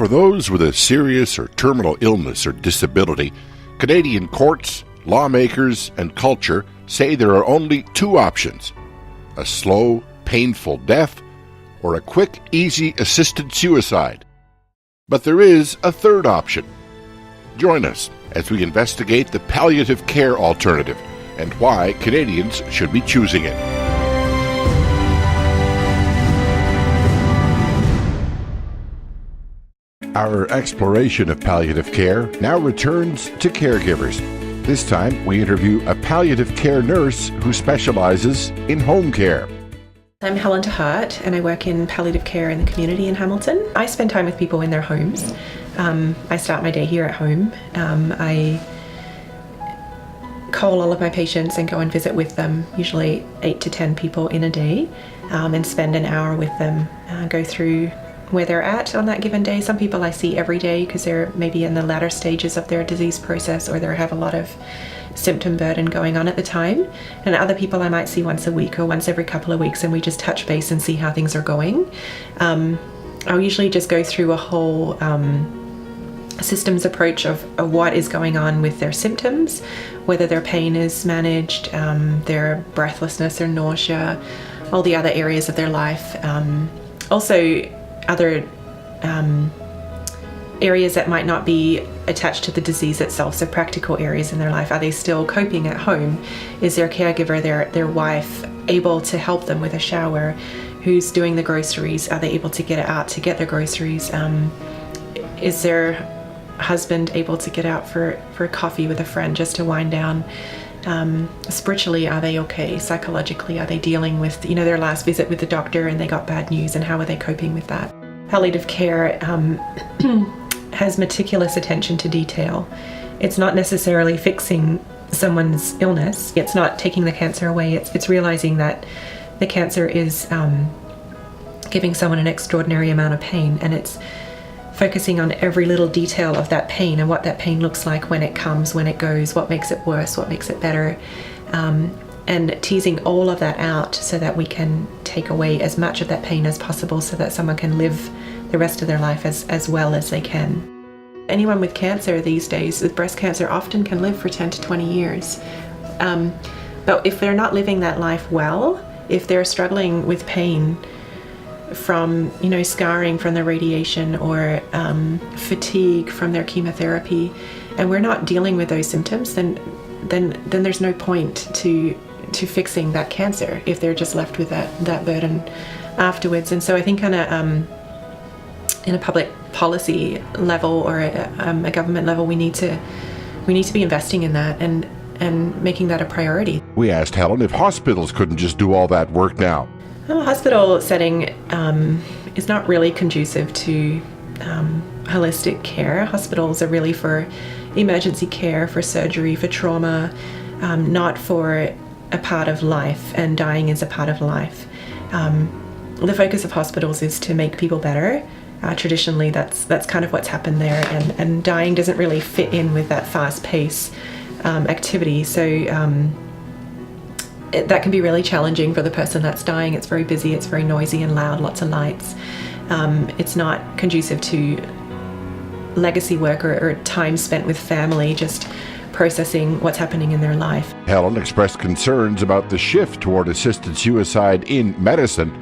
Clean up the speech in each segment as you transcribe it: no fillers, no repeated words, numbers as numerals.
For those with a serious or terminal illness or disability, Canadian courts, lawmakers, and culture say there are only two options: a slow, painful death or a quick, easy assisted suicide. But there is a third option. Join us as we investigate the palliative care alternative and why Canadians should be choosing it. Our exploration of palliative care now returns to caregivers. This time, we interview a palliative care nurse who specializes in home care. I'm Helen Hart, and I work in palliative care in the community in Hamilton. I spend time with people in their homes. I start my day here at home. I call all of my patients and go and visit with them, usually 8 to 10 people in a day, and spend an hour with them, go through where they're at on that given day. Some people I see every day because they're maybe in the latter stages of their disease process or they have a lot of symptom burden going on at the time. And other people I might see once a week or once every couple of weeks, and we just touch base and see how things are going. I'll usually just go through a whole systems approach of what is going on with their symptoms, whether their pain is managed, their breathlessness or nausea, all the other areas of their life. Also other areas that might not be attached to the disease itself, so practical areas in their life. Are they still coping at home? Is their caregiver, their wife, able to help them with a shower? Who's doing the groceries? Are they able to get out to get their groceries? Is their husband able to get out for coffee with a friend just to wind down? Spiritually, are they okay? Psychologically, are they dealing with their last visit with the doctor and they got bad news, and how are they coping with that? Palliative care has meticulous attention to detail. It's not necessarily fixing someone's illness. It's not taking the cancer away. It's realizing that the cancer is giving someone an extraordinary amount of pain, and it's focusing on every little detail of that pain and what that pain looks like when it comes, when it goes, what makes it worse, what makes it better, and teasing all of that out so that we can take away as much of that pain as possible so that someone can live the rest of their life as well as they can. Anyone with cancer these days, with breast cancer, often can live for 10 to 20 years. But if they're not living that life well, if they're struggling with pain from scarring from the radiation or fatigue from their chemotherapy, and we're not dealing with those symptoms, then there's no point to fixing that cancer if they're just left with that burden afterwards. And so I think on a public policy level or a government level, we need to be investing in that and making that a priority. We asked Helen if hospitals couldn't just do all that work now. A hospital setting is not really conducive to holistic care. Hospitals are really for emergency care, for surgery, for trauma, not for a part of life, and dying is a part of life. The focus of hospitals is to make people better. Traditionally, that's kind of what's happened there, and dying doesn't really fit in with that fast-paced activity. So that can be really challenging for the person that's dying. It's very busy, it's very noisy and loud, lots of lights. It's not conducive to legacy work or time spent with family, just processing what's happening in their life. Helen expressed concerns about the shift toward assisted suicide in medicine.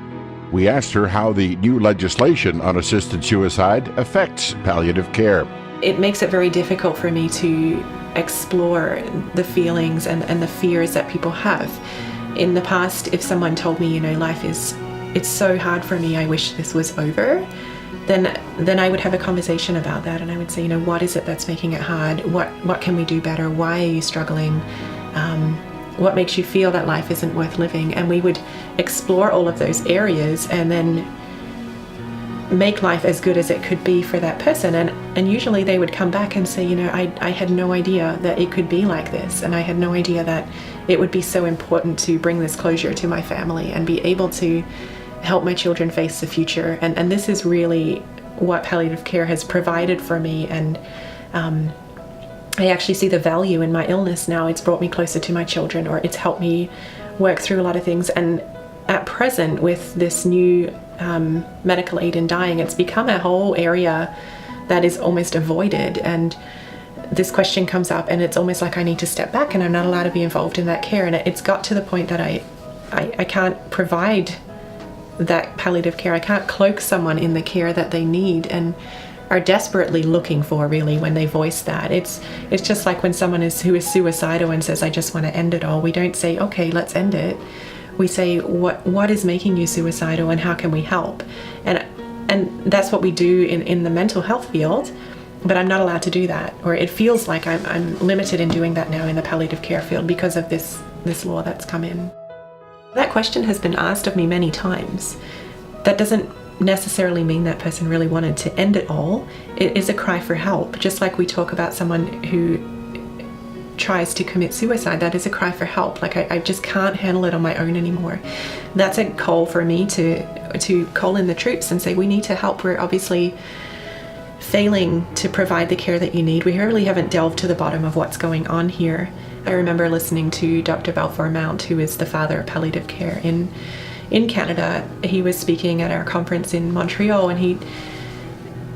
We asked her how the new legislation on assisted suicide affects palliative care. It makes it very difficult for me to explore the feelings and the fears that people have. In the past, if someone told me, life it's so hard for me, I wish this was over, then I would have a conversation about that, and I would say, what is it that's making it hard? What can we do better? Why are you struggling? What makes you feel that life isn't worth living? And we would explore all of those areas and then make life as good as it could be for that person. And usually they would come back and say, I had no idea that it could be like this, and I had no idea that it would be so important to bring this closure to my family and be able to help my children face the future. And this is really what palliative care has provided for me, and I actually see the value in my illness now. It's brought me closer to my children, or it's helped me work through a lot of things. And at present, with this new medical aid in dying, it's become a whole area that is almost avoided. And this question comes up, and it's almost like I need to step back, and I'm not allowed to be involved in that care. And it's got to the point that I can't provide that palliative care. I can't cloak someone in the care that they need and are desperately looking for, really, when they voice that. It's just like when someone who is suicidal and says, I just want to end it all. We don't say, okay, let's end it. We say, what is making you suicidal, and how can we help? And that's what we do in the mental health field, but I'm not allowed to do that, or it feels like I'm limited in doing that now in the palliative care field because of this law that's come in. That question has been asked of me many times. That doesn't necessarily mean that person really wanted to end it all. It is a cry for help. Just like we talk about someone who tries to commit suicide, that is a cry for help. Like I just can't handle it on my own anymore. That's a call for me to call in the troops and say, we need to help. We're obviously failing to provide the care that you need. We really haven't delved to the bottom of what's going on here. I remember listening to Dr. Balfour Mount, who is the father of palliative care in Canada. He was speaking at our conference in Montreal, and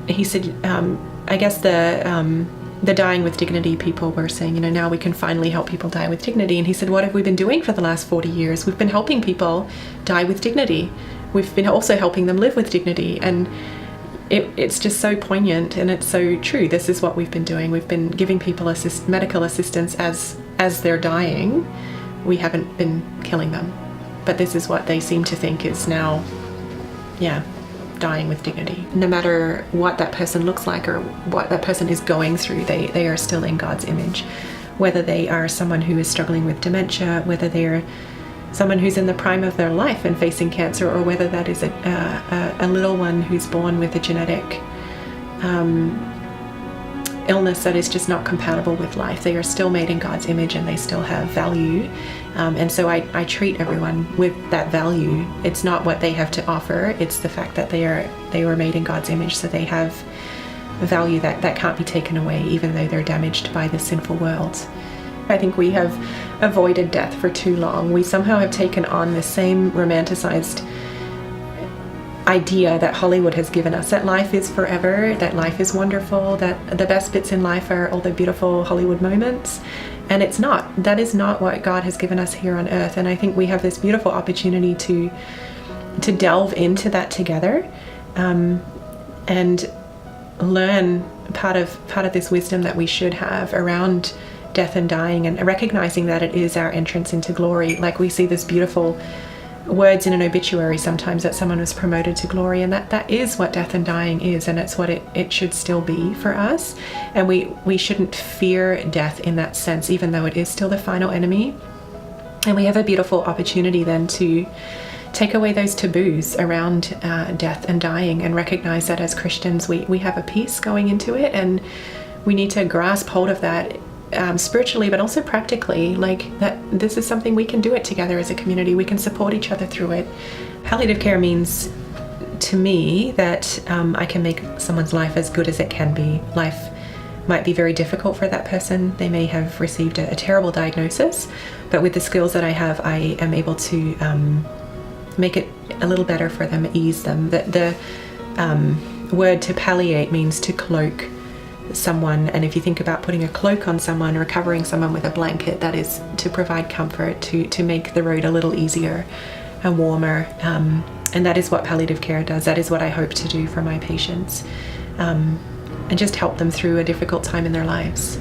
he said, I guess the dying with dignity people were saying, now we can finally help people die with dignity. And he said, what have we been doing for the last 40 years? We've been helping people die with dignity. We've been also helping them live with dignity. And it's just so poignant, and it's so true. This is what we've been doing. We've been giving people medical assistance as they're dying. We haven't been killing them. But this is what they seem to think is now, dying with dignity. No matter what that person looks like or what that person is going through, they are still in God's image. Whether they are someone who is struggling with dementia, whether they're someone who's in the prime of their life and facing cancer, or whether that is a little one who's born with a genetic illness that is just not compatible with life. They are still made in God's image, and they still have value. And so I treat everyone with that value. It's not what they have to offer, it's the fact that they were made in God's image, so they have value that can't be taken away, even though they're damaged by the sinful world. I think we have avoided death for too long. We somehow have taken on the same romanticized idea that Hollywood has given us, that life is forever, that life is wonderful, that the best bits in life are all the beautiful Hollywood moments. And it's not. That is not what God has given us here on earth. And I think we have this beautiful opportunity to delve into that together, and learn part of this wisdom that we should have around death and dying, and recognizing that it is our entrance into glory. Like we see this beautiful words in an obituary sometimes that someone was promoted to glory, and that is what death and dying is, and it's what it should still be for us. And we shouldn't fear death in that sense, even though it is still the final enemy. And we have a beautiful opportunity then to take away those taboos around death and dying, and recognize that as Christians we have a peace going into it, and we need to grasp hold of that spiritually, but also practically, like that this is something we can do it together as a community. We can support each other through it. Palliative care means to me that I can make someone's life as good as it can be. Life might be very difficult for that person. They may have received a terrible diagnosis, but with the skills that I have, I am able to make it a little better for them, ease them. The word to palliate means to cloak someone, and if you think about putting a cloak on someone or covering someone with a blanket, that is to provide comfort, to make the road a little easier and warmer, and that is what palliative care does. That is what I hope to do for my patients, and just help them through a difficult time in their lives.